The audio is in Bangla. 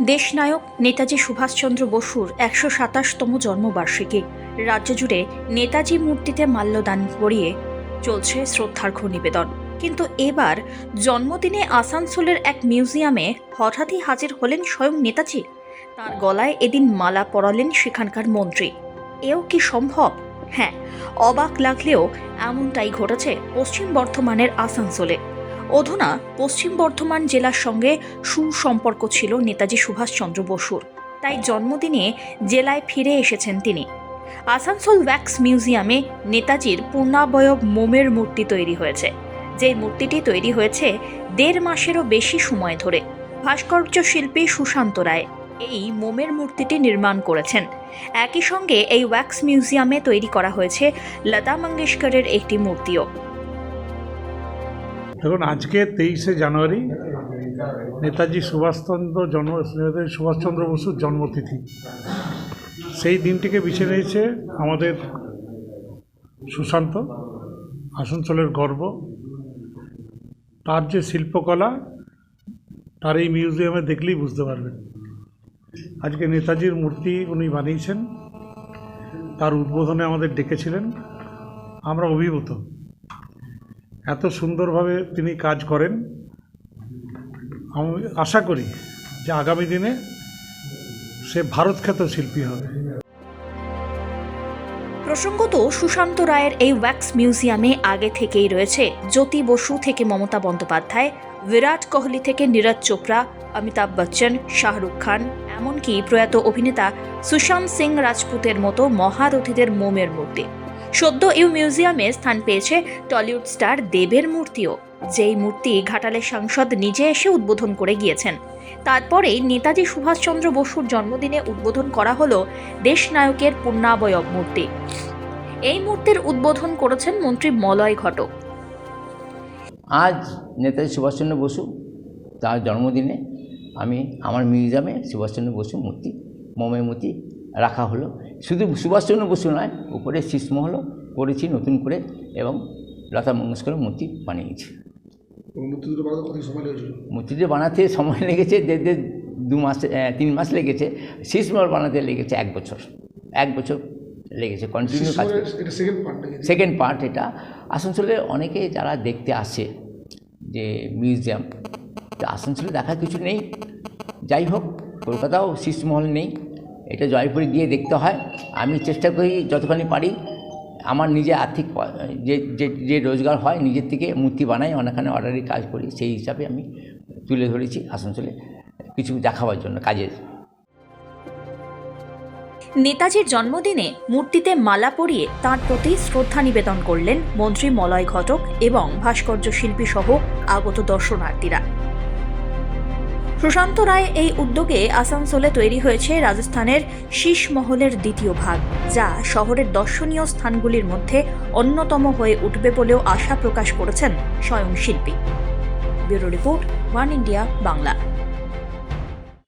দেশনায়ক নেতাজি সুভাষচন্দ্র বসুর ১২৭তম জন্মবার্ষিকী। রাজ্য জুড়ে নেতাজি মূর্তিতে মাল্যদান করিয়ে চলছে শ্রদ্ধার্ঘ্য নিবেদন। কিন্তু এবার জন্মদিনে আসানসোলের এক মিউজিয়ামে হঠাৎই হাজির হলেন স্বয়ং নেতাজি। তার গলায় এদিন মালা পরালেন সেখানকার মন্ত্রী। এও কি সম্ভব? হ্যাঁ, অবাক লাগলেও এমনটাই ঘটেছে পশ্চিম বর্ধমানের আসানসোলে। অধুনা পশ্চিম বর্ধমান জেলার সঙ্গে সুসম্পর্ক ছিল নেতাজি সুভাষচন্দ্র বসুর, তাই জন্মদিনে জেলায় ফিরে এসেছেন তিনি। আসানসোল ওয়্যাক্স মিউজিয়ামে নেতাজির পূর্ণাবয়ব মোমের মূর্তি তৈরি হয়েছে। যে মূর্তিটি তৈরি হয়েছে ১.৫ মাসেরও বেশি সময় ধরে। ভাস্কর্য শিল্পী সুশান্ত রায় এই মোমের মূর্তিটি নির্মাণ করেছেন। একই সঙ্গে এই ওয়্যাক্স মিউজিয়ামে তৈরি করা হয়েছে লতা মঙ্গেশকরের একটি মূর্তিও। দেখুন, আজকে 23শে জানুয়ারি নেতাজি সুভাষচন্দ্র বসুর জন্মতিথি। সেই দিনটিকে বেছে নিয়েছে আমাদের সুশান্ত, আসানসোলের গর্ব। তার যে শিল্পকলা, তার এই মিউজিয়ামে দেখলেই বুঝতে পারবেন। আজকে নেতাজির মূর্তি উনি বানিয়েছেন, তার উদ্বোধনে আমাদের ডেকেছিলেন। আমরা অভিভূত, এত সুন্দরভাবে তিনি কাজ করেন। আমি আশা করি যে আগামী দিনে সে ভারতখ্যাত শিল্পী হবে। প্রসঙ্গত, সুশান্ত রায়ের এই ওয়্যাক্স মিউজিয়ামে আগে থেকেই রয়েছে জ্যোতি বসু থেকে মমতা বন্দ্যোপাধ্যায়, বিরাট কোহলি থেকে নীরজ চোপড়া, অমিতাভ বচ্চন, শাহরুখ খান, এমনকি প্রয়াত অভিনেতা সুশান্ত সিং রাজপুতের মতো মহারথীদের মোমের মূর্তি। সদ্য এই মিউজিয়ামে স্থান পেয়েছে টলিউড স্টার দেবের মূর্তিও, যেই মূর্তি ঘাটালের সাংসদ নিজে এসে উদ্বোধন করে গিয়েছেন। তারপরেই নেতাজি সুভাষচন্দ্র বসুর জন্মদিনে উদ্বোধন করা হলো দেশনায়কের পূর্ণাবয়ব মূর্তি। এই মূর্তির উদ্বোধন করেছেন মন্ত্রী মলয় ঘটক। আজ নেতাজি সুভাষচন্দ্র বসু তার জন্মদিনে আমি আমার মিউজিয়ামে সুভাষচন্দ্র বসু মূর্তি, মোমের মূর্তি রাখা হলো। শুধু সুভাষচন্দ্র বসু নয়, উপরে শীষমহলও করেছি নতুন করে এবং লতা মঙ্গেশকরের মূর্তি বানিয়েছি। মূর্তিটি বানাতে সময় লেগেছে 3 মাস লেগেছে। শীষমহল বানাতে লেগেছে 1 বছর। 1 বছর লেগেছে কন্টিনিউ কাজ। সেকেন্ড পার্ট এটা। আসানসোলে অনেকে যারা দেখতে আসে যে মিউজিয়াম, আসানসোলে দেখার কিছু নেই। যাই হোক, কলকাতাও শীষমহল নেই, এটা জয়পুরে গিয়ে দেখতে হয়। আমি চেষ্টা করি যতখানি পারি, আমার নিজে আর্থিক যে রোজগার হয় নিজের থেকে মূর্তি বানাই, অনেকখানে অর্ডারি কাজ করি। সেই হিসাবে আমি তুলে ধরেছি আসানসোলে কিছু দেখাবার জন্য কাজের। নেতাজির জন্মদিনে মূর্তিতে মালা পরিয়ে তাঁর প্রতি শ্রদ্ধা নিবেদন করলেন মন্ত্রী মলয় ঘটক এবং ভাস্কর্য শিল্পী সহ আগত দর্শনার্থীরা। সুশান্ত রায় এই উদ্যোগে আসানসোলে তৈরি হয়েছে রাজস্থানের শীষমহলের দ্বিতীয় ভাগ, যা শহরের দর্শনীয় স্থানগুলির মধ্যে অন্যতম হয়ে উঠবে বলেও আশা প্রকাশ করেছেন স্বয়ং শিল্পী। Bureau report, one India Bangla.